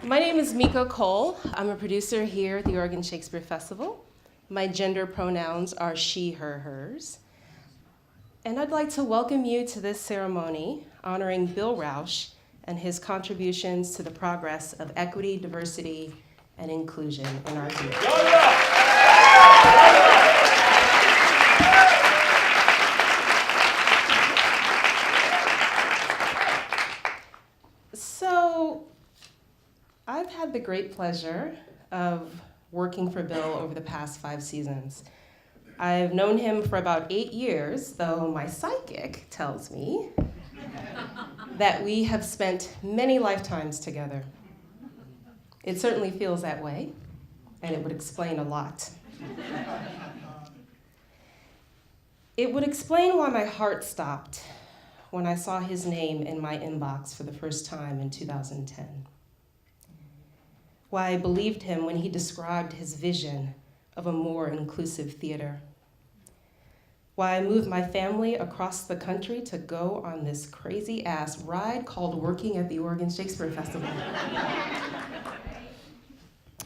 My name is Mika Cole. I'm a producer here at the Oregon Shakespeare Festival. My gender pronouns are she, her, hers. And I'd like to welcome you to this ceremony honoring Bill Rauch and his contributions to the progress of equity, diversity, and inclusion in our theater. So, I've had the great pleasure of working for Bill over the past 5 seasons. I've known him for about 8 years, though my psychic tells me that we have spent many lifetimes together. It certainly feels that way, and it would explain a lot. It would explain why my heart stopped when I saw his name in my inbox for the first time in 2010. Why I believed him when he described his vision of a more inclusive theater. Why I moved my family across the country to go on this crazy-ass ride called working at the Oregon Shakespeare Festival.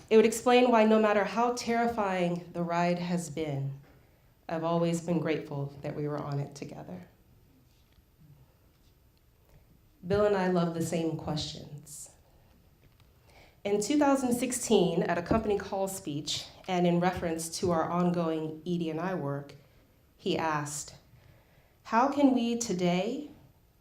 It would explain why no matter how terrifying the ride has been, I've always been grateful that we were on it together. Bill and I love the same questions. In 2016, at a company call speech, and in reference to our ongoing ED&I work, he asked, how can we today,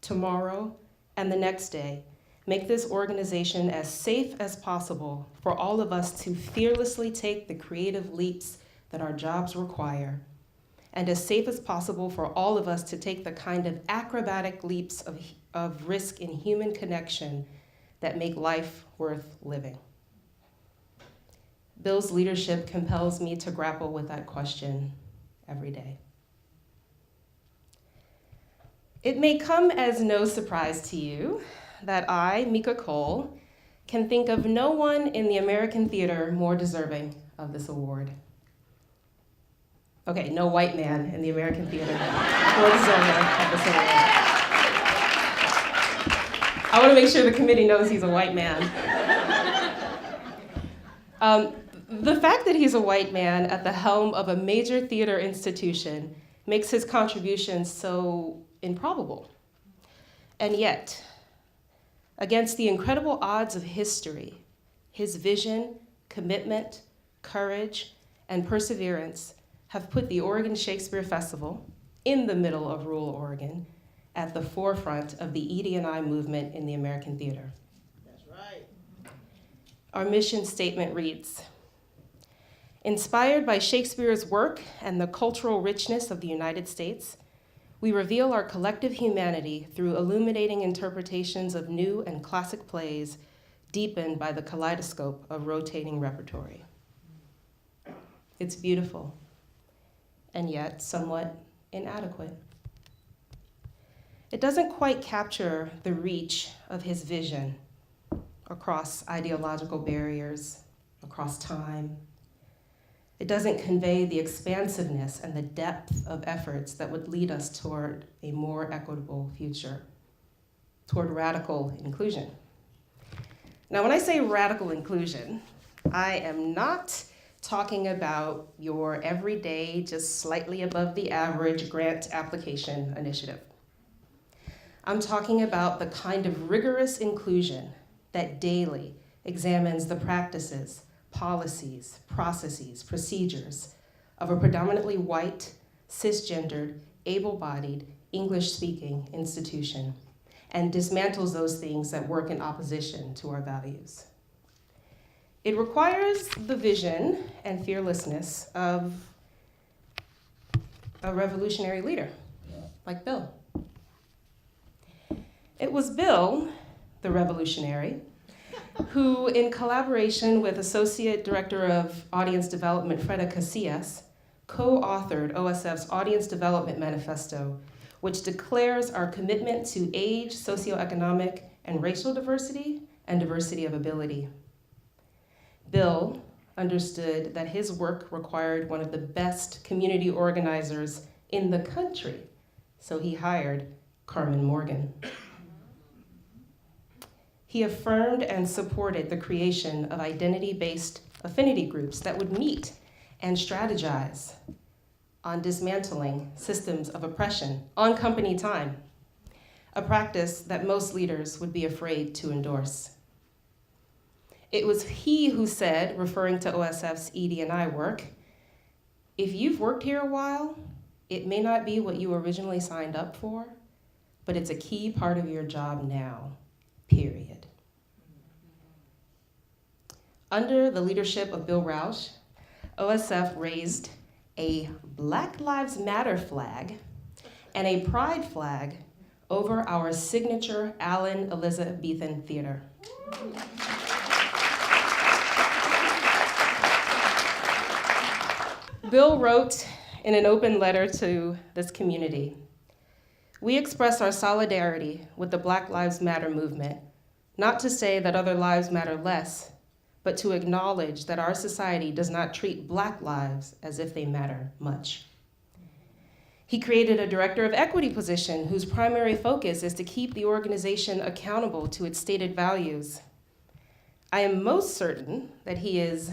tomorrow, and the next day make this organization as safe as possible for all of us to fearlessly take the creative leaps that our jobs require, and as safe as possible for all of us to take the kind of acrobatic leaps of risk in human connection that make life worth living? Bill's leadership compels me to grapple with that question every day. It may come as no surprise to you that I, Mika Cole, can think of no one in the American theater more deserving of this award. Okay, no white man in the American theater more deserving of this award. I want to make sure the committee knows he's a white man. The fact that he's a white man at the helm of a major theater institution makes his contributions so improbable. And yet, against the incredible odds of history, his vision, commitment, courage, and perseverance have put the Oregon Shakespeare Festival, in the middle of rural Oregon, at the forefront of the ED&I movement in the American theater. That's right. Our mission statement reads, inspired by Shakespeare's work and the cultural richness of the United States, we reveal our collective humanity through illuminating interpretations of new and classic plays deepened by the kaleidoscope of rotating repertory. It's beautiful, and yet somewhat inadequate. It doesn't quite capture the reach of his vision across ideological barriers, across time. It doesn't convey the expansiveness and the depth of efforts that would lead us toward a more equitable future, toward radical inclusion. Now, when I say radical inclusion, I am not talking about your everyday, just slightly above the average grant application initiative. I'm talking about the kind of rigorous inclusion that daily examines the practices, policies, processes, procedures of a predominantly white, cisgendered, able-bodied, English-speaking institution and dismantles those things that work in opposition to our values. It requires the vision and fearlessness of a revolutionary leader like Bill. It was Bill, the revolutionary, who, in collaboration with Associate Director of Audience Development Hedda Casillas, co-authored OSF's Audience Development Manifesto, which declares our commitment to age, socioeconomic, and racial diversity and diversity of ability. Bill understood that his work required one of the best community organizers in the country, so he hired Carmen Morgan. He affirmed and supported the creation of identity-based affinity groups that would meet and strategize on dismantling systems of oppression on company time, a practice that most leaders would be afraid to endorse. It was he who said, referring to OSF's ED&I work, "If you've worked here a while, it may not be what you originally signed up for, but it's a key part of your job now, period." Under the leadership of Bill Rauch, OSF raised a Black Lives Matter flag and a pride flag over our signature Allen Elizabethan Theater. Bill wrote in an open letter to this community, "We express our solidarity with the Black Lives Matter movement, not to say that other lives matter less, but to acknowledge that our society does not treat Black lives as if they matter much." He created a director of equity position whose primary focus is to keep the organization accountable to its stated values. I am most certain that he is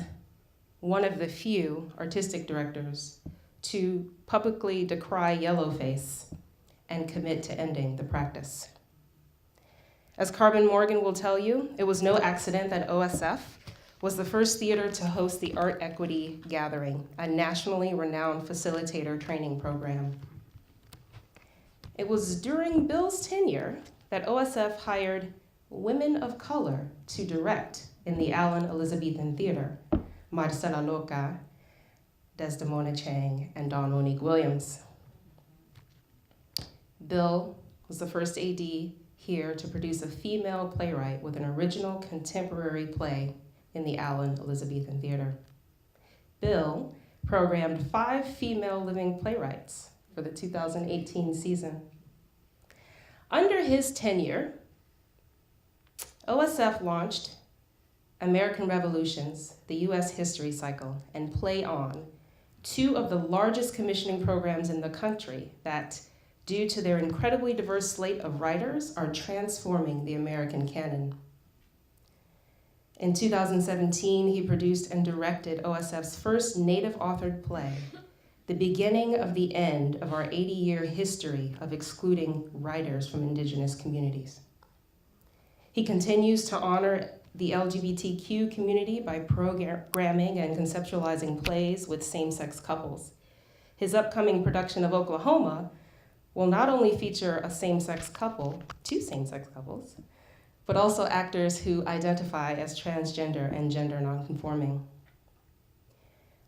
one of the few artistic directors to publicly decry yellowface and commit to ending the practice. As Carbon Morgan will tell you, it was no accident that OSF was the first theater to host the Art Equity Gathering, a nationally renowned facilitator training program. It was during Bill's tenure that OSF hired women of color to direct in the Allen Elizabethan Theater, Marcela Loca, Desdemona Chang, and Dawn Monique Williams. Bill was the first AD here to produce a female playwright with an original contemporary play in the Allen Elizabethan Theater. Bill programmed 5 female living playwrights for the 2018 season. Under his tenure, OSF launched American Revolutions, the US History Cycle, and Play On, 2 of the largest commissioning programs in the country that, due to their incredibly diverse slate of writers, are transforming the American canon. In 2017, he produced and directed OSF's first native-authored play, the beginning of the end of our 80-year history of excluding writers from indigenous communities. He continues to honor the LGBTQ community by programming and conceptualizing plays with same-sex couples. His upcoming production of Oklahoma will not only feature a same-sex couple, 2 same-sex couples, but also actors who identify as transgender and gender nonconforming.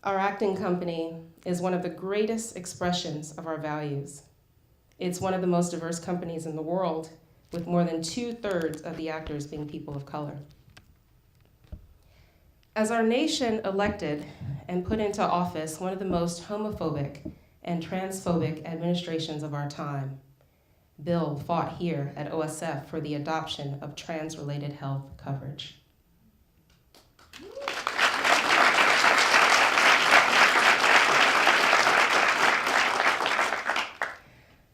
Our acting company is one of the greatest expressions of our values. It's one of the most diverse companies in the world, with more than 2/3 of the actors being people of color. As our nation elected and put into office one of the most homophobic and transphobic administrations of our time, Bill fought here at OSF for the adoption of trans-related health coverage.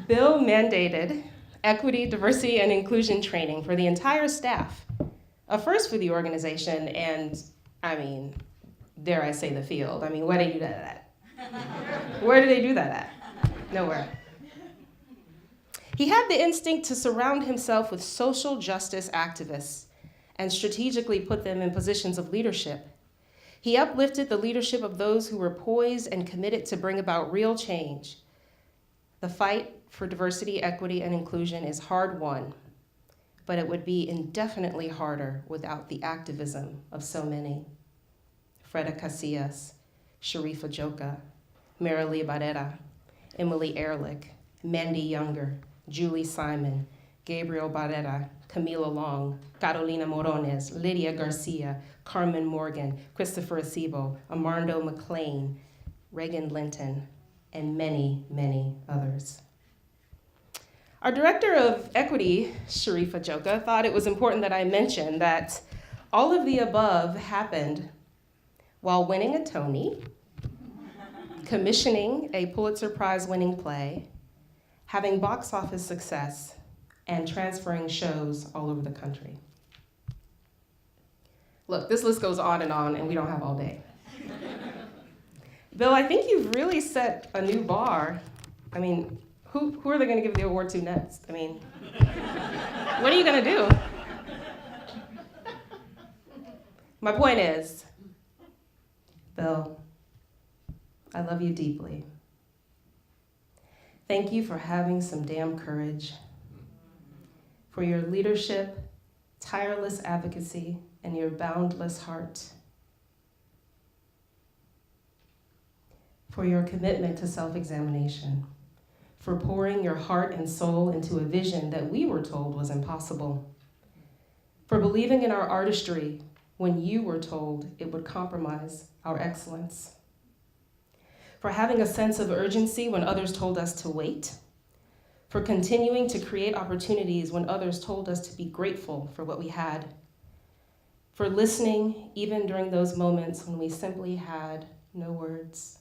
Bill mandated equity, diversity, and inclusion training for the entire staff, a first for the organization and, dare I say the field. Where do they do that at? Where do they do that at? Nowhere. He had the instinct to surround himself with social justice activists and strategically put them in positions of leadership. He uplifted the leadership of those who were poised and committed to bring about real change. The fight for diversity, equity, and inclusion is hard won, but it would be indefinitely harder without the activism of so many. Freda Casillas, Sharifa Joka, Marilee Barrera, Emily Ehrlich, Mandy Younger, Julie Simon, Gabriel Barrera, Camila Long, Carolina Morones, Lydia Garcia, Carmen Morgan, Christopher Acebo, Armando McLean, Reagan Linton, and many, many others. Our director of equity, Sharifa Joka, thought it was important that I mention that all of the above happened while winning a Tony, commissioning a Pulitzer Prize-winning play, having box office success, and transferring shows all over the country. Look, this list goes on, and we don't have all day. Bill, I think you've really set a new bar. I mean, who are they going to give the award to next? I mean, what are you going to do? My point is, Bill, I love you deeply. Thank you for having some damn courage, for your leadership, tireless advocacy, and your boundless heart, for your commitment to self-examination, for pouring your heart and soul into a vision that we were told was impossible, for believing in our artistry when you were told it would compromise our excellence, for having a sense of urgency when others told us to wait, for continuing to create opportunities when others told us to be grateful for what we had, for listening even during those moments when we simply had no words,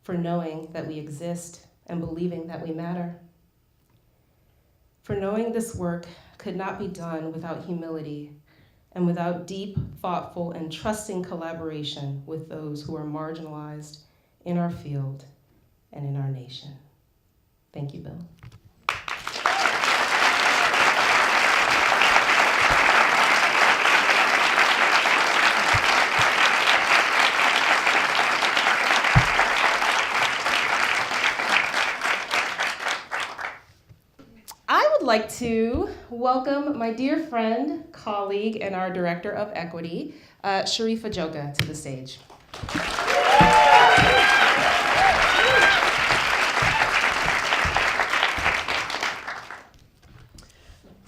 for knowing that we exist and believing that we matter, for knowing this work could not be done without humility and without deep, thoughtful, and trusting collaboration with those who are marginalized in our field and in our nation. Thank you, Bill. I would like to welcome my dear friend, colleague, and our Director of Equity, Sharifa Joka, to the stage.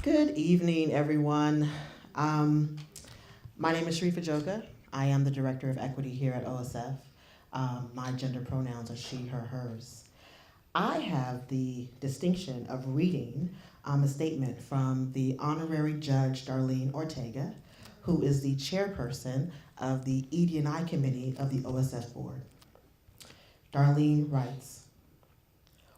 Good evening, everyone. My name is Sharifa Joka. I am the Director of Equity here at OSF. My gender pronouns are she, her, hers. I have the distinction of reading a statement from the Honorary Judge Darlene Ortega, who is the chairperson of the ED&I Committee of the OSF Board. Darlene writes,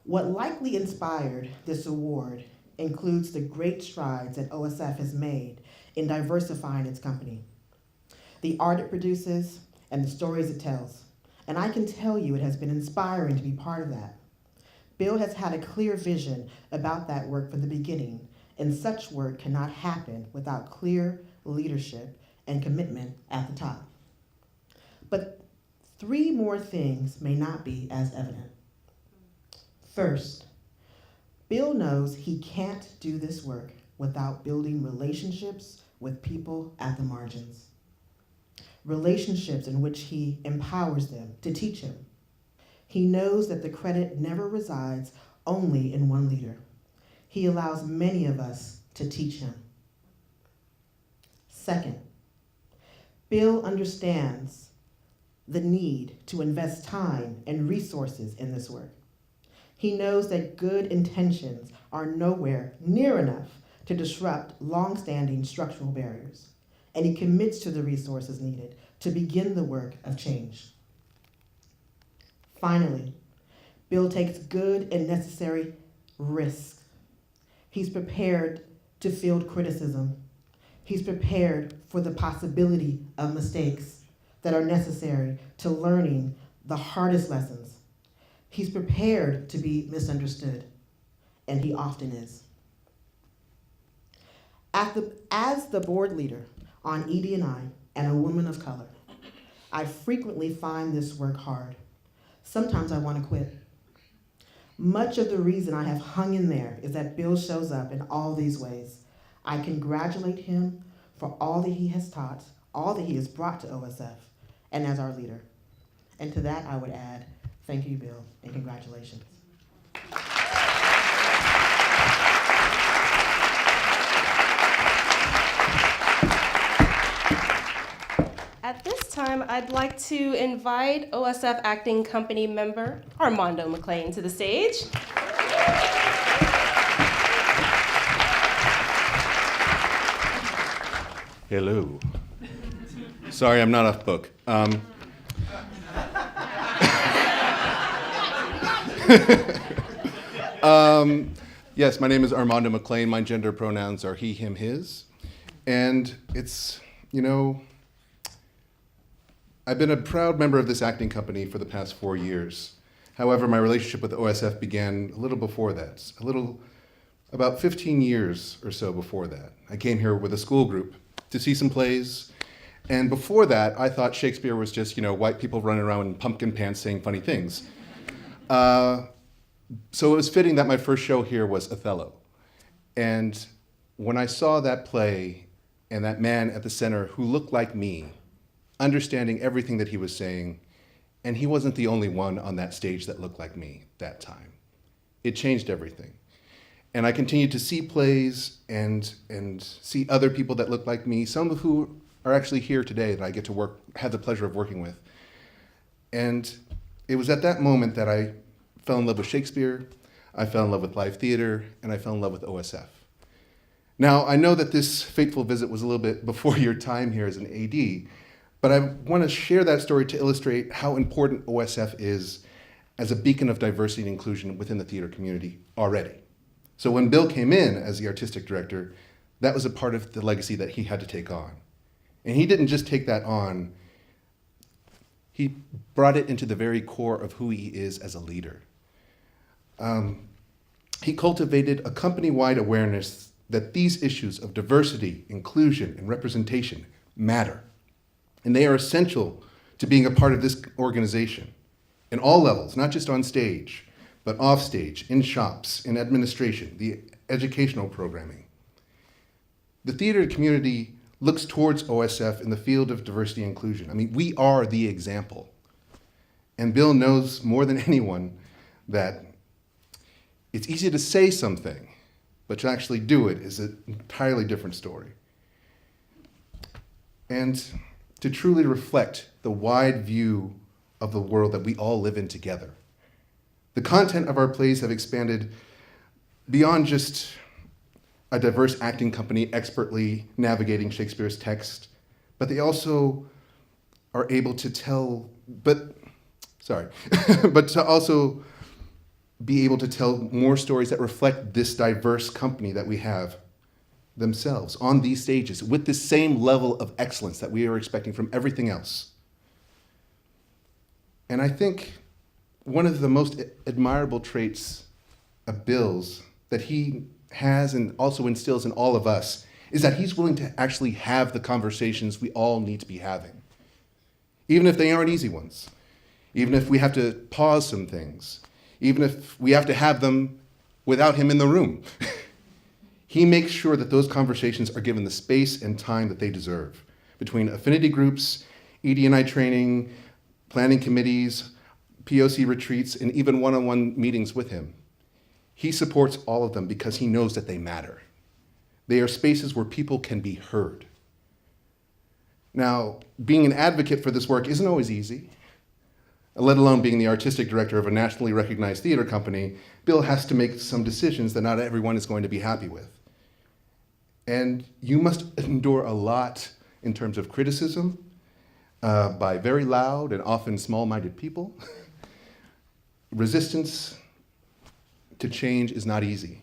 "What likely inspired this award includes the great strides that OSF has made in diversifying its company, the art it produces, and the stories it tells. And I can tell you it has been inspiring to be part of that. Bill has had a clear vision about that work from the beginning, and such work cannot happen without clear leadership and commitment at the top. But 3 more things may not be as evident. First, Bill knows he can't do this work without building relationships with people at the margins. Relationships in which he empowers them to teach him. He knows that the credit never resides only in one leader. He allows many of us to teach him. Second, Bill understands the need to invest time and resources in this work. He knows that good intentions are nowhere near enough to disrupt long-standing structural barriers, and he commits to the resources needed to begin the work of change. Finally, Bill takes good and necessary risks. He's prepared to field criticism. He's prepared for the possibility of mistakes that are necessary to learning the hardest lessons. He's prepared to be misunderstood, and he often is. As the board leader on ED&I and a woman of color, I frequently find this work hard. Sometimes I want to quit. Much of the reason I have hung in there is that Bill shows up in all these ways. I congratulate him for all that he has taught, all that he has brought to OSF, and as our leader. And to that I would add, thank you, Bill, and congratulations. At this time, I'd like to invite OSF Acting Company member Armando McLean to the stage. Hello. Sorry, I'm not off book. Yes, my name is Armando McLean. My gender pronouns are he, him, his. And it's you know, I've been a proud member of this acting company for the past 4 years. However, my relationship with OSF began a little before that, about 15 years or so before that. I came here with a school group to see some plays, and before that, I thought Shakespeare was just, white people running around in pumpkin pants saying funny things. So it was fitting that my first show here was Othello. And when I saw that play and that man at the center who looked like me, understanding everything that he was saying, and he wasn't the only one on that stage that looked like me that time. It changed everything. And I continued to see plays and see other people that look like me, some of who are actually here today that I get to have the pleasure of working with. And it was at that moment that I fell in love with Shakespeare, I fell in love with live theater, and I fell in love with OSF. Now, I know that this fateful visit was a little bit before your time here as an AD, but I want to share that story to illustrate how important OSF is as a beacon of diversity and inclusion within the theater community already. So when Bill came in as the artistic director, that was a part of the legacy that he had to take on. And he didn't just take that on, he brought it into the very core of who he is as a leader. He cultivated a company-wide awareness that these issues of diversity, inclusion, and representation matter. And they are essential to being a part of this organization in all levels, not just on stage, but off stage, in shops, in administration, the educational programming. The theater community looks towards OSF in the field of diversity and inclusion. I mean, we are the example. And Bill knows more than anyone that it's easy to say something, but to actually do it is an entirely different story. And to truly reflect the wide view of the world that we all live in together. The content of our plays have expanded beyond just a diverse acting company expertly navigating Shakespeare's text, but they also are able to but to also be able to tell more stories that reflect this diverse company that we have themselves on these stages with the same level of excellence that we are expecting from everything else. And I think one of the most admirable traits of Bill's that he has and also instills in all of us is that he's willing to actually have the conversations we all need to be having, even if they aren't easy ones, even if we have to pause some things, even if we have to have them without him in the room. He makes sure that those conversations are given the space and time that they deserve between affinity groups, ED&I training, planning committees, POC retreats, and even one-on-one meetings with him. He supports all of them because he knows that they matter. They are spaces where people can be heard. Now, being an advocate for this work isn't always easy, let alone being the artistic director of a nationally recognized theater company. Bill has to make some decisions that not everyone is going to be happy with. And you must endure a lot in terms of criticism by very loud and often small-minded people. Resistance to change is not easy.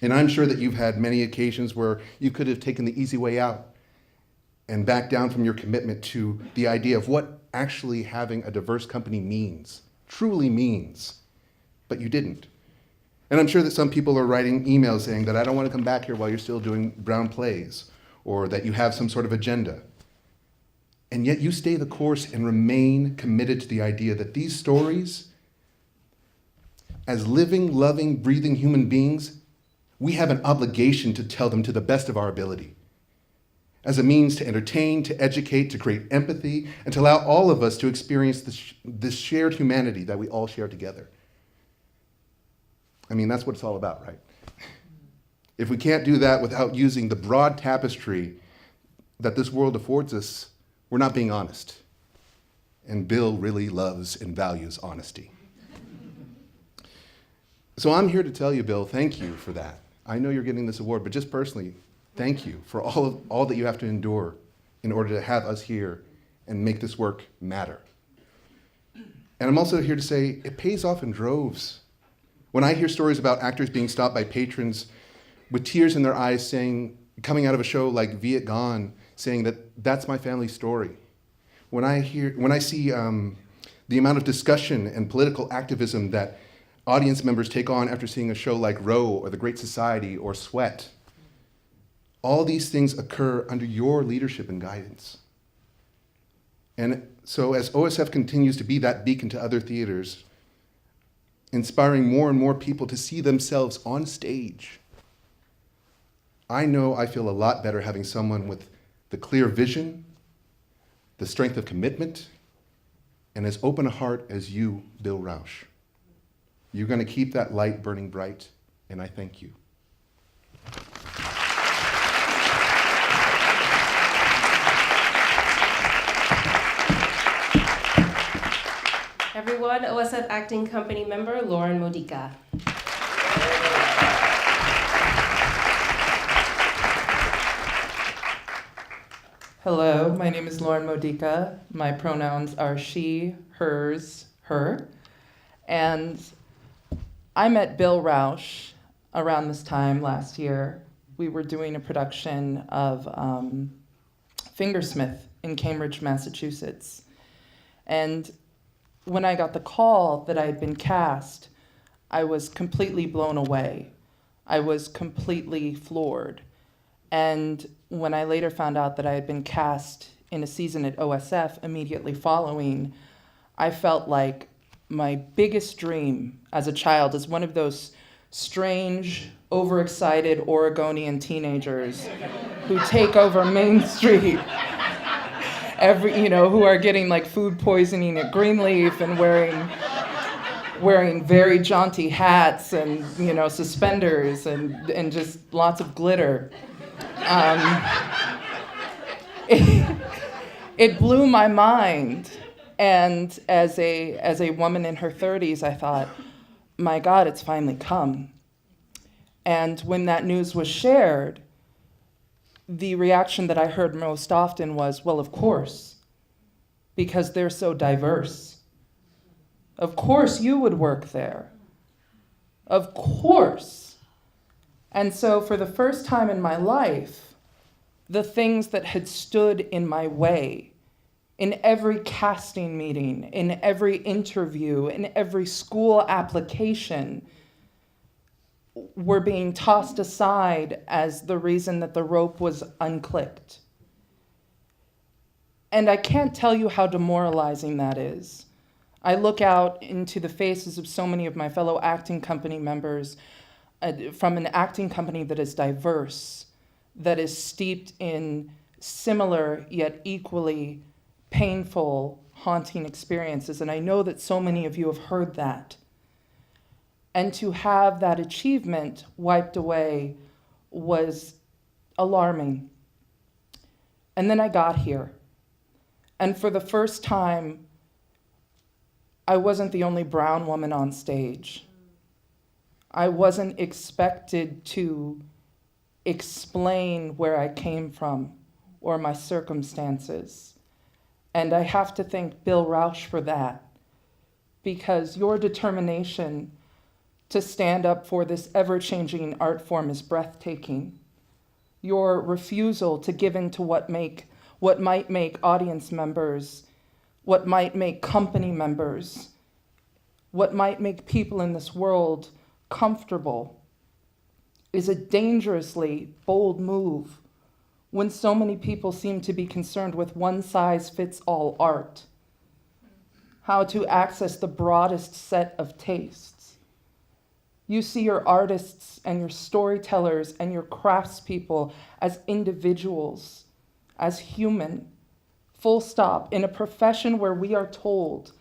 And I'm sure that you've had many occasions where you could have taken the easy way out and backed down from your commitment to the idea of what actually having a diverse company truly means, but you didn't. And I'm sure that some people are writing emails saying that I don't want to come back here while you're still doing brown plays, or that you have some sort of agenda. And yet you stay the course and remain committed to the idea that these stories, as living, loving, breathing human beings, we have an obligation to tell them to the best of our ability, as a means to entertain, to educate, to create empathy, and to allow all of us to experience this shared humanity that we all share together. I mean, that's what it's all about, right? If we can't do that without using the broad tapestry that this world affords us, we're not being honest. And Bill really loves and values honesty. So I'm here to tell you, Bill, thank you for that. I know you're getting this award, but just personally, thank you for all that you have to endure in order to have us here and make this work matter. And I'm also here to say it pays off in droves. When I hear stories about actors being stopped by patrons with tears in their eyes coming out of a show like Viet Gone, saying that that's my family story. When I see the amount of discussion and political activism that audience members take on after seeing a show like Row or The Great Society or Sweat, all these things occur under your leadership and guidance. And so as OSF continues to be that beacon to other theaters, inspiring more and more people to see themselves on stage, I know I feel a lot better having someone with the clear vision, the strength of commitment, and as open a heart as you, Bill Rauch. You're going to keep that light burning bright, and I thank you. Everyone, OSF Acting Company member Lauren Modica. Hello, my name is Lauren Modica. My pronouns are she, hers, her. And I met Bill Rauch around this time last year. We were doing a production of Fingersmith in Cambridge, Massachusetts. And when I got the call that I had been cast, I was completely blown away. I was completely floored. And when I later found out that I had been cast in a season at OSF immediately following, I felt like my biggest dream as a child is one of those strange, overexcited Oregonian teenagers who take over Main Street who are getting like food poisoning at Greenleaf and wearing very jaunty hats and suspenders and just lots of glitter. It blew my mind, and as a woman in her 30s, I thought, my God, it's finally come. And when that news was shared, the reaction that I heard most often was, well, of course, because they're so diverse. Of course you would work there. Of course. And so for the first time in my life, the things that had stood in my way in every casting meeting, in every interview, in every school application, were being tossed aside as the reason that the rope was unclipped. And I can't tell you how demoralizing that is. I look out into the faces of so many of my fellow acting company members from an acting company that is diverse, that is steeped in similar yet equally painful, haunting experiences. And I know that so many of you have heard that. And to have that achievement wiped away was alarming. And then I got here. And for the first time, I wasn't the only brown woman on stage. I wasn't expected to explain where I came from or my circumstances. And I have to thank Bill Rauch for that, because your determination to stand up for this ever-changing art form is breathtaking. Your refusal to give in to what might make audience members, what might make company members, what might make people in this world comfortable is a dangerously bold move when so many people seem to be concerned with one-size-fits-all art, how to access the broadest set of tastes. You see your artists and your storytellers and your craftspeople as individuals, as human, full stop, in a profession where we are told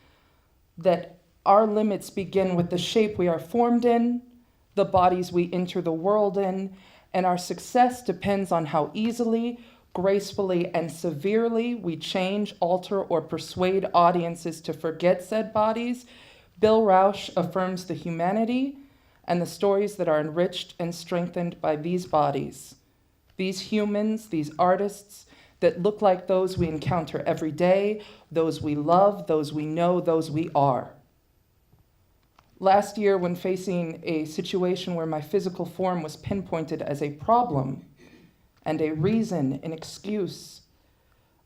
that our limits begin with the shape we are formed in, the bodies we enter the world in, and our success depends on how easily, gracefully, and severely we change, alter, or persuade audiences to forget said bodies. Bill Rauch affirms the humanity and the stories that are enriched and strengthened by these bodies, these humans, these artists that look like those we encounter every day, those we love, those we know, those we are. Last year, when facing a situation where my physical form was pinpointed as a problem and a reason, an excuse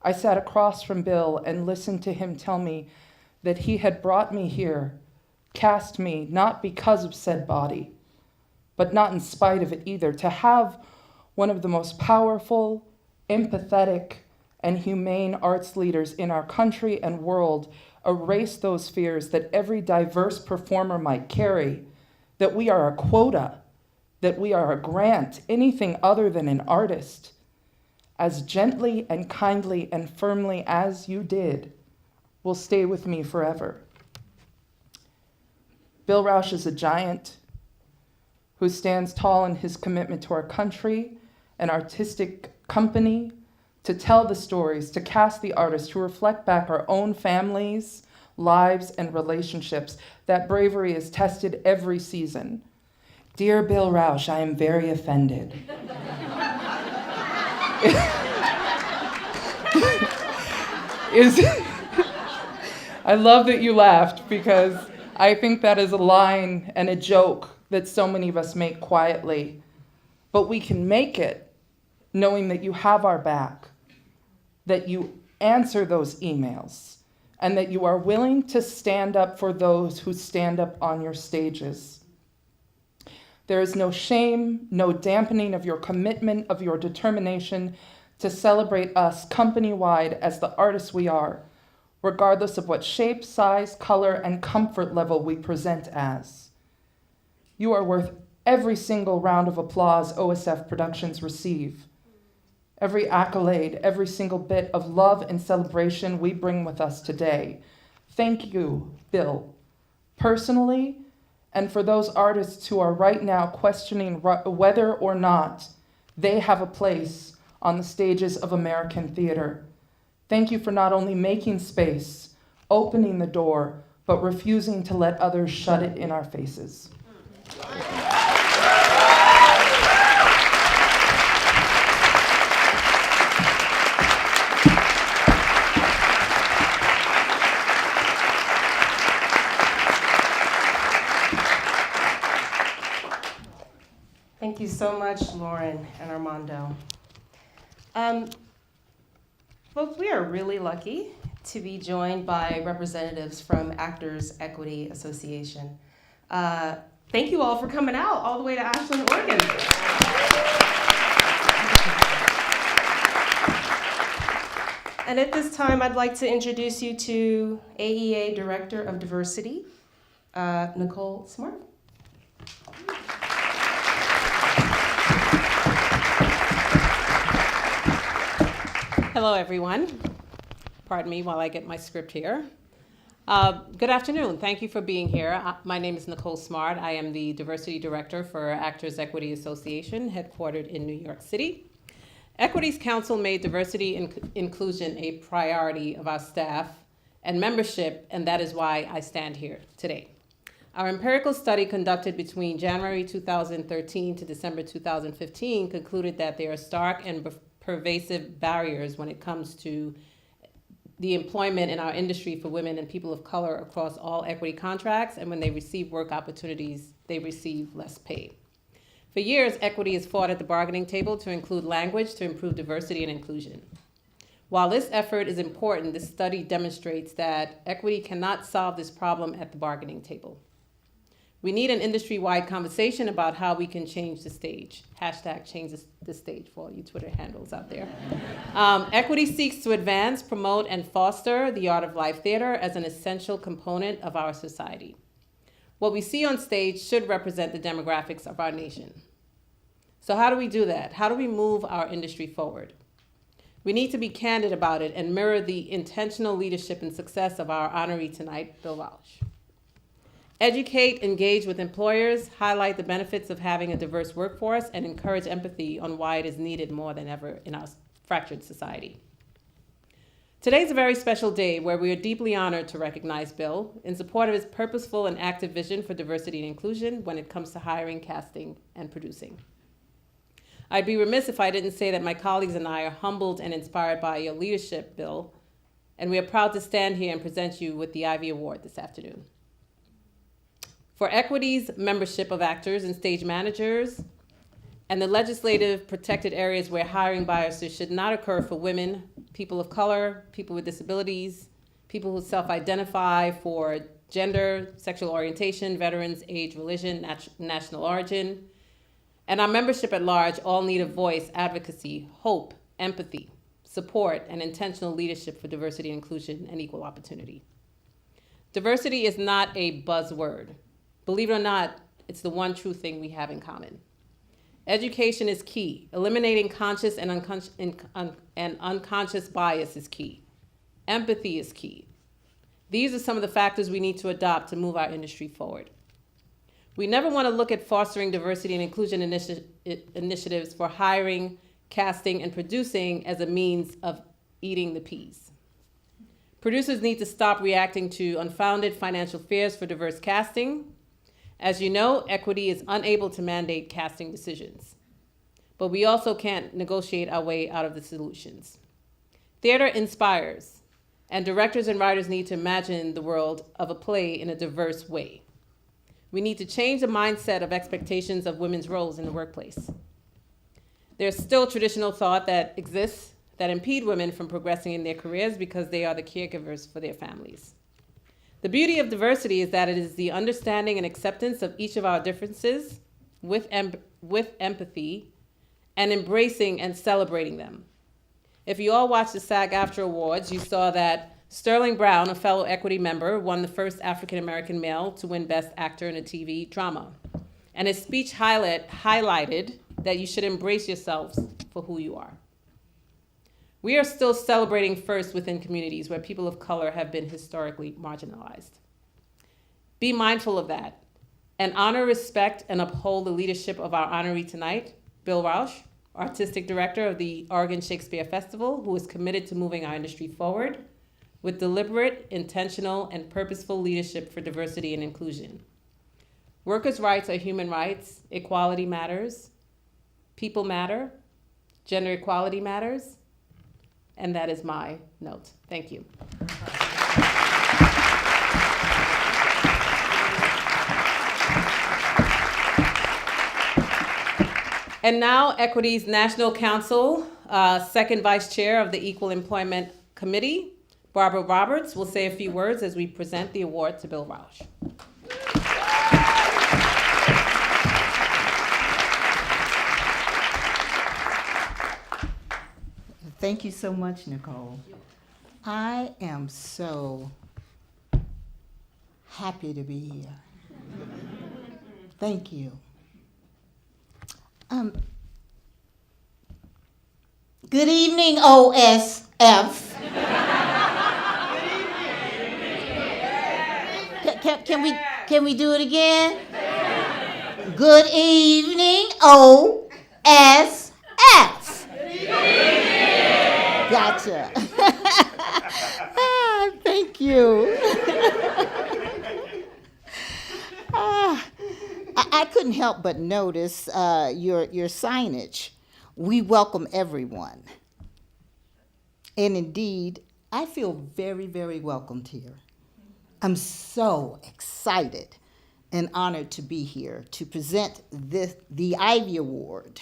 I sat across from Bill and listened to him tell me that he had brought me here, cast me not because of said body, but not in spite of it either, to have one of the most powerful, empathetic, and humane arts leaders in our country and world erase those fears that every diverse performer might carry, that we are a quota, that we are a grant, anything other than an artist. As gently and kindly and firmly as you did, will stay with me forever. Bill Rauch is a giant who stands tall in his commitment to our country and artistic company, to tell the stories, to cast the artists, to reflect back our own families, lives, and relationships. That bravery is tested every season. Dear Bill Rauch, I am very offended. I love that you laughed, because I think that is a line and a joke that so many of us make quietly. But we can make it knowing that you have our back, that you answer those emails, and that you are willing to stand up for those who stand up on your stages. There is no shame, no dampening of your commitment, of your determination to celebrate us company-wide as the artists we are, regardless of what shape, size, color, and comfort level we present as. You are worth every single round of applause OSF Productions receive, every accolade, every single bit of love and celebration we bring with us today. Thank you, Bill, personally, and for those artists who are right now questioning whether or not they have a place on the stages of American theater. Thank you for not only making space, opening the door, but refusing to let others shut it in our faces. Thank you so much, Lauren and Armando. Folks, we are really lucky to be joined by representatives from Actors Equity Association. Thank you all for coming out all the way to Ashland, Oregon. And at this time, I'd like to introduce you to AEA Director of Diversity, Nicole Smart. Hello, everyone. Pardon me while I get my script here. Good afternoon. Thank you for being here. My name is Nicole Smart. I am the Diversity Director for Actors Equity Association, headquartered in New York City. Equities Council made diversity and inclusion a priority of our staff and membership, and that is why I stand here today. Our empirical study conducted between January 2013 to December 2015 concluded that there are stark and pervasive barriers when it comes to the employment in our industry for women and people of color across all equity contracts, and when they receive work opportunities, they receive less pay. For years, equity has fought at the bargaining table to include language to improve diversity and inclusion. While this effort is important, this study demonstrates that equity cannot solve this problem at the bargaining table. We need an industry-wide conversation about how we can change the stage. Hashtag change the stage for all you Twitter handles out there. Equity seeks to advance, promote, and foster the art of live theater as an essential component of our society. What we see on stage should represent the demographics of our nation. So how do we do that? How do we move our industry forward? We need to be candid about it and mirror the intentional leadership and success of our honoree tonight, Bill Rauch. Educate, engage with employers, highlight the benefits of having a diverse workforce, and encourage empathy on why it is needed more than ever in our fractured society. Today's a very special day where we are deeply honored to recognize Bill in support of his purposeful and active vision for diversity and inclusion when it comes to hiring, casting, and producing. I'd be remiss if I didn't say that my colleagues and I are humbled and inspired by your leadership, Bill, and we are proud to stand here and present you with the Ivy Award this afternoon. For Equity's membership of actors and stage managers, and the legislative protected areas where hiring biases should not occur for women, people of color, people with disabilities, people who self-identify for gender, sexual orientation, veterans, age, religion, national origin, and our membership at large all need a voice, advocacy, hope, empathy, support, and intentional leadership for diversity, inclusion, and equal opportunity. Diversity is not a buzzword. Believe it or not, it's the one true thing we have in common. Education is key. Eliminating conscious and unconscious bias is key. Empathy is key. These are some of the factors we need to adopt to move our industry forward. We never want to look at fostering diversity and inclusion initiatives for hiring, casting, and producing as a means of eating the peas. Producers need to stop reacting to unfounded financial fears for diverse casting. As you know, equity is unable to mandate casting decisions, but we also can't negotiate our way out of the solutions. Theater inspires, and directors and writers need to imagine the world of a play in a diverse way. We need to change the mindset of expectations of women's roles in the workplace. There's still traditional thought that exists that impede women from progressing in their careers because they are the caregivers for their families. The beauty of diversity is that it is the understanding and acceptance of each of our differences with empathy and embracing and celebrating them. If you all watched the SAG-AFTRA Awards, you saw that Sterling Brown, a fellow Equity member, won the first African-American male to win Best Actor in a TV drama. And his speech highlighted that you should embrace yourselves for who you are. We are still celebrating first within communities where people of color have been historically marginalized. Be mindful of that and honor, respect, and uphold the leadership of our honoree tonight, Bill Rauch, Artistic Director of the Oregon Shakespeare Festival, who is committed to moving our industry forward with deliberate, intentional, and purposeful leadership for diversity and inclusion. Workers' rights are human rights, equality matters, people matter, gender equality matters, and that is my note. Thank you. And now, Equity's National Council, second Vice Chair of the Equal Employment Committee, Barbara Roberts, will say a few words as we present the award to Bill Rauch. Thank you so much, Nicole. I am so happy to be here. Thank you. Good evening, OSF. Can we do it again? Good evening, OSF. Gotcha. Thank you. I couldn't help but notice your signage. We welcome everyone. And indeed, I feel very, very welcomed here. I'm so excited and honored to be here to present the Ivy Award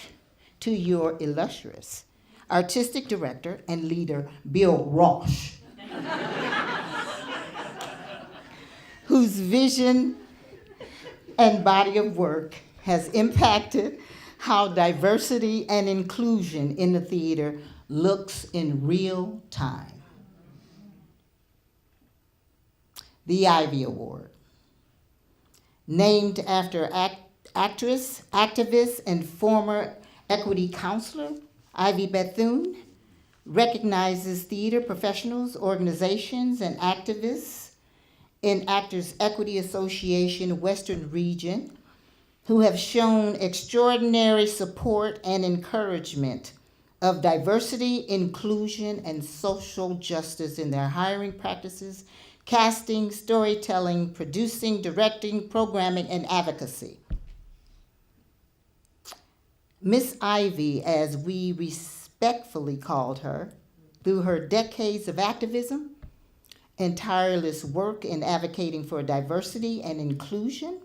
to your illustrious Artistic Director and leader, Bill Rauch, whose vision and body of work has impacted how diversity and inclusion in the theater looks in real time. The Ivy Award, named after actress, activist, and former equity counselor, Ivy Bethune, recognizes theater professionals, organizations, and activists in Actors Equity Association Western Region who have shown extraordinary support and encouragement of diversity, inclusion, and social justice in their hiring practices, casting, storytelling, producing, directing, programming, and advocacy. Miss Ivy, as we respectfully called her, through her decades of activism and tireless work in advocating for diversity and inclusion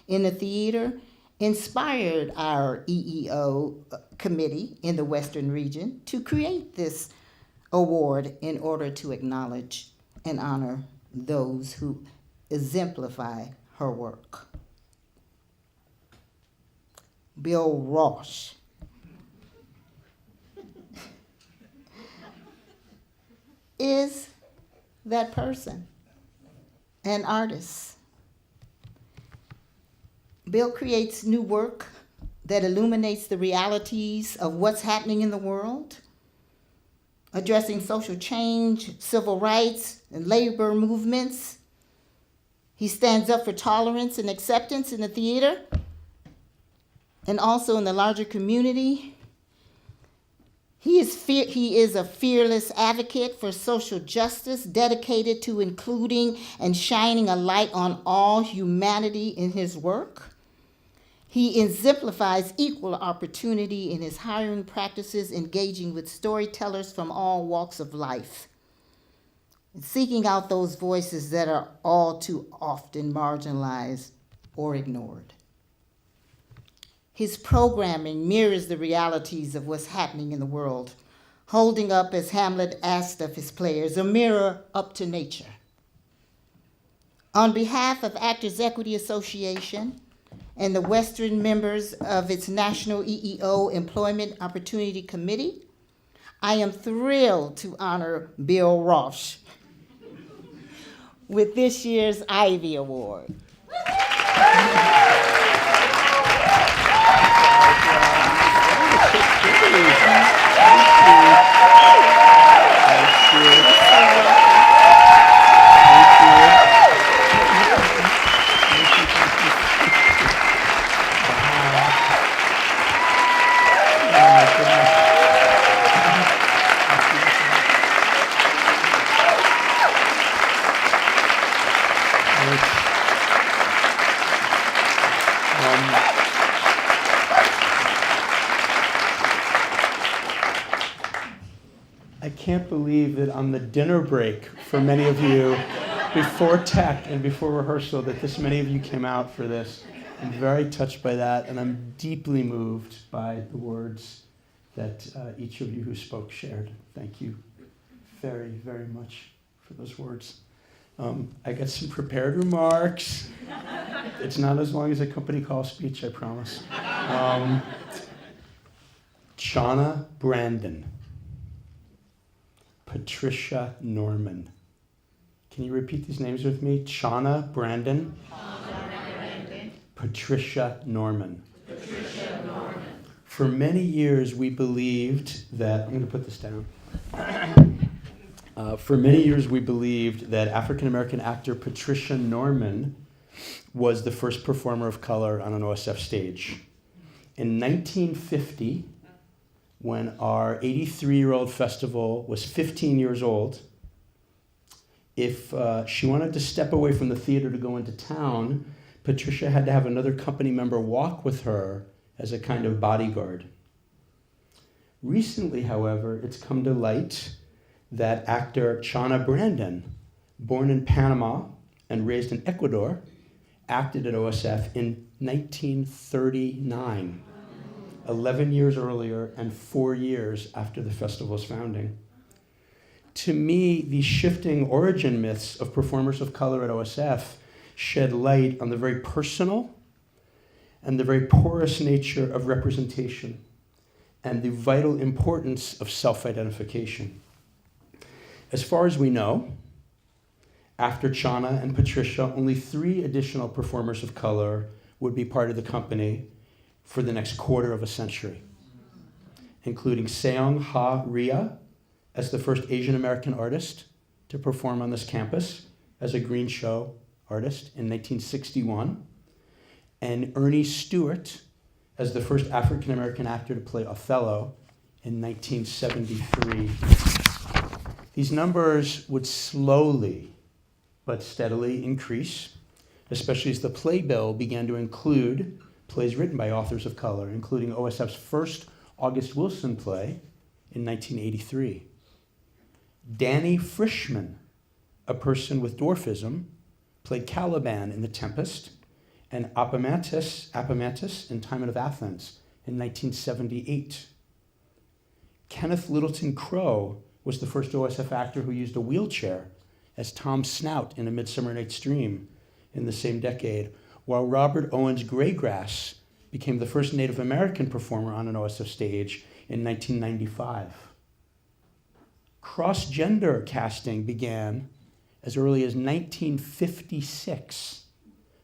in the theater inspired our EEO committee in the Western region to create this award in order to acknowledge and honor those who exemplify her work. Bill Rauch is that person, an artist. Bill creates new work that illuminates the realities of what's happening in the world, addressing social change, civil rights, and labor movements. He stands up for tolerance and acceptance in the theater and also in the larger community. He is a fearless advocate for social justice, dedicated to including and shining a light on all humanity in his work. He exemplifies equal opportunity in his hiring practices, engaging with storytellers from all walks of life, and seeking out those voices that are all too often marginalized or ignored. His programming mirrors the realities of what's happening in the world, holding up, as Hamlet asked of his players, a mirror up to nature. On behalf of Actors Equity Association and the Western members of its National EEO Employment Opportunity Committee, I am thrilled to honor Bill Rauch with this year's Ivy Award. I can't believe that on the dinner break for many of you, before tech and before rehearsal, that this many of you came out for this. I'm very touched by that, and I'm deeply moved by the words that each of you who spoke shared. Thank you very, very much for those words. I got some prepared remarks. It's not as long as a company call speech, I promise. Shauna Brandon. Patricia Norman. Can you repeat these names with me? Shauna Brandon. Patricia Norman. For many years, we believed that, I'm going to put this down. For many years, we believed that African-American actor Patricia Norman was the first performer of color on an OSF stage. In 1950, when our 83-year-old festival was 15 years old, if she wanted to step away from the theater to go into town, Patricia had to have another company member walk with her as a kind of bodyguard. Recently, however, it's come to light that actor Shauna Brandon, born in Panama and raised in Ecuador, acted at OSF in 1939, 11 years earlier and 4 years after the festival's founding. To me, these shifting origin myths of performers of color at OSF shed light on the very personal and the very porous nature of representation and the vital importance of self-identification. As far as we know, after Shauna and Patricia, only 3 additional performers of color would be part of the company for the next quarter of a century, including Seong Ha Ria as the first Asian American artist to perform on this campus as a green show artist in 1961, and Ernie Stewart as the first African American actor to play Othello in 1973. These numbers would slowly but steadily increase, especially as the playbill began to include plays written by authors of color, including OSF's first August Wilson play in 1983. Danny Frischman, a person with dwarfism, played Caliban in The Tempest, and Appomattox in Timon of Athens in 1978. Kenneth Littleton Crowe was the first OSF actor who used a wheelchair as Tom Snout in A Midsummer Night's Dream in the same decade, while Robert Owens Graygrass became the first Native American performer on an OSF stage in 1995. Cross-gender casting began as early as 1956,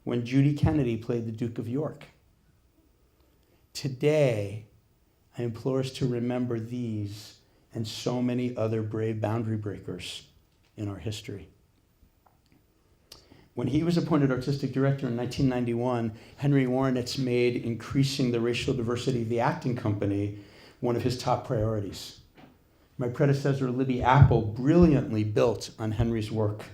when Judy Kennedy played the Duke of York. Today, I implore us to remember these and so many other brave boundary breakers in our history. When he was appointed artistic director in 1991, Henry Warnitz made increasing the racial diversity of the acting company one of his top priorities. My predecessor, Libby Apple, brilliantly built on Henry's work,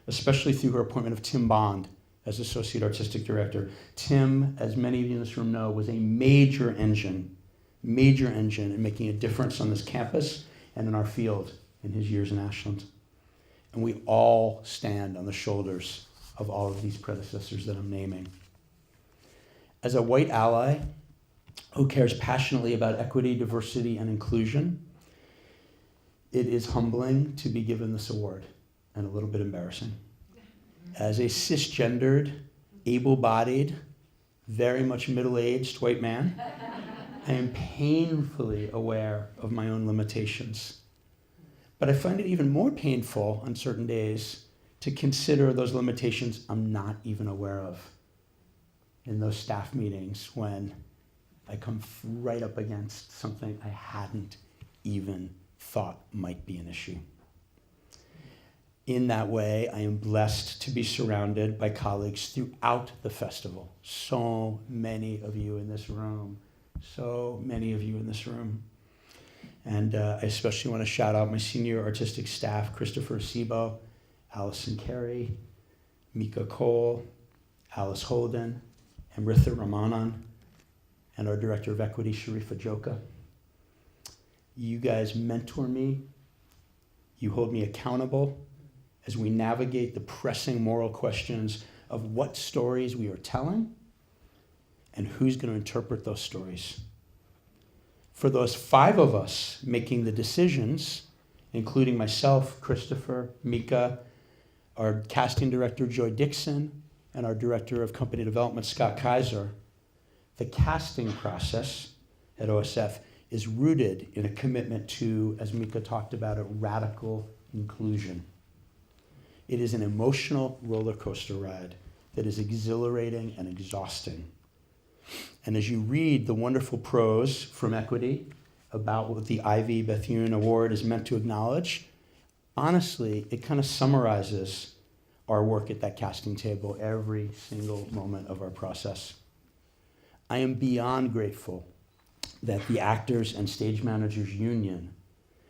especially through her appointment of Tim Bond as associate artistic director. Tim, as many of you in this room know, was a major engine in making a difference on this campus and in our field in his years in Ashland. And we all stand on the shoulders of all of these predecessors that I'm naming. As a white ally who cares passionately about equity, diversity, and inclusion, it is humbling to be given this award and a little bit embarrassing. As a cisgendered, able-bodied, very much middle-aged white man, I am painfully aware of my own limitations. But I find it even more painful on certain days to consider those limitations I'm not even aware of in those staff meetings when I come right up against something I hadn't even thought might be an issue. In that way, I am blessed to be surrounded by colleagues throughout the festival. So many of you in this room. And I especially want to shout out my senior artistic staff, Christopher Sebo, Allison Carey, Mika Cole, Alice Holden, Amritha Ramanan, and our Director of Equity, Sharifa Joka. You guys mentor me. You hold me accountable as we navigate the pressing moral questions of what stories we are telling and who's going to interpret those stories. For those 5 of us making the decisions, including myself, Christopher, Mika, our casting director, Joy Dixon, and our director of company development, Scott Kaiser, the casting process at OSF is rooted in a commitment to, as Mika talked about, a radical inclusion. It is an emotional roller coaster ride that is exhilarating and exhausting. And as you read the wonderful prose from Equity about what the Ivy Bethune Award is meant to acknowledge, honestly, it kind of summarizes our work at that casting table every single moment of our process. I am beyond grateful that the Actors and Stage Managers Union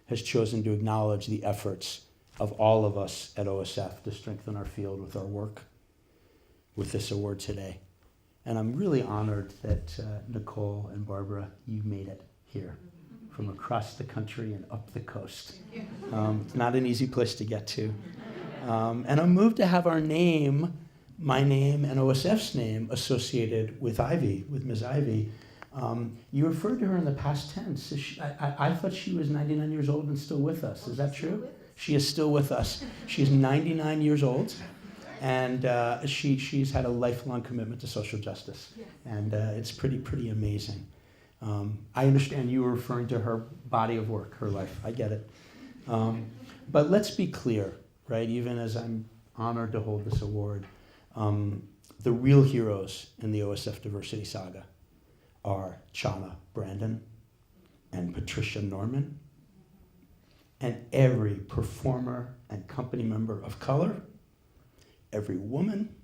has chosen to acknowledge the efforts of all of us at OSF to strengthen our field with our work with this award today. And I'm really honored that Nicole and Barbara, you made it here from across the country and up the coast. It's not an easy place to get to. And I'm moved to have our name, my name and OSF's name associated with Ivy, with Ms. Ivy. You referred to her in the past tense. I thought she was 99 years old and still with us. Is that true? She is still with us. She's 99 years old. And she's had a lifelong commitment to social justice. And it's pretty amazing. I understand you were referring to her body of work, her life. I get it. But let's be clear, right? Even as I'm honored to hold this award, the real heroes in the OSF diversity saga are Chana Brandon and Patricia Norman, and every performer and company member of color, every woman,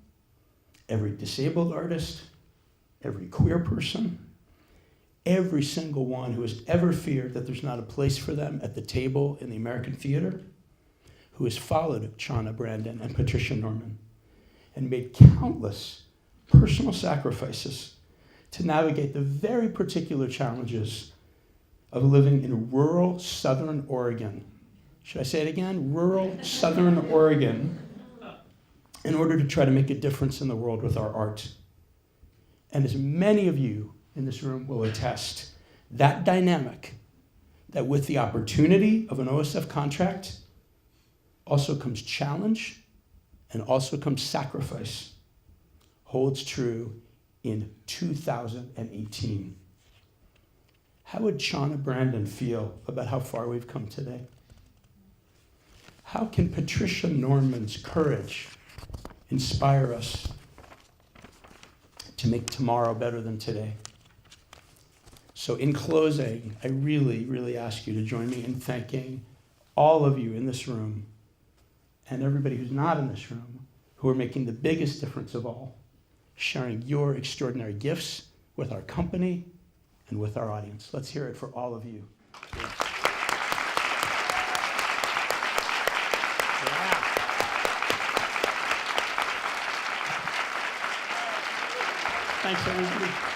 every disabled artist, every queer person, every single one who has ever feared that there's not a place for them at the table in the American theater, who has followed Chana Brandon and Patricia Norman and made countless personal sacrifices to navigate the very particular challenges of living in rural Southern Oregon. Should I say it again? Rural Southern Oregon, in order to try to make a difference in the world with our art. And as many of you in this room will attest, that dynamic, that with the opportunity of an OSF contract also comes challenge and also comes sacrifice, holds true in 2018. How would Shauna Brandon feel about how far we've come today? How can Patricia Norman's courage inspire us to make tomorrow better than today? So in closing, I really, really ask you to join me in thanking all of you in this room and everybody who's not in this room who are making the biggest difference of all, sharing your extraordinary gifts with our company and with our audience. Let's hear it for all of you. Thanks, everybody.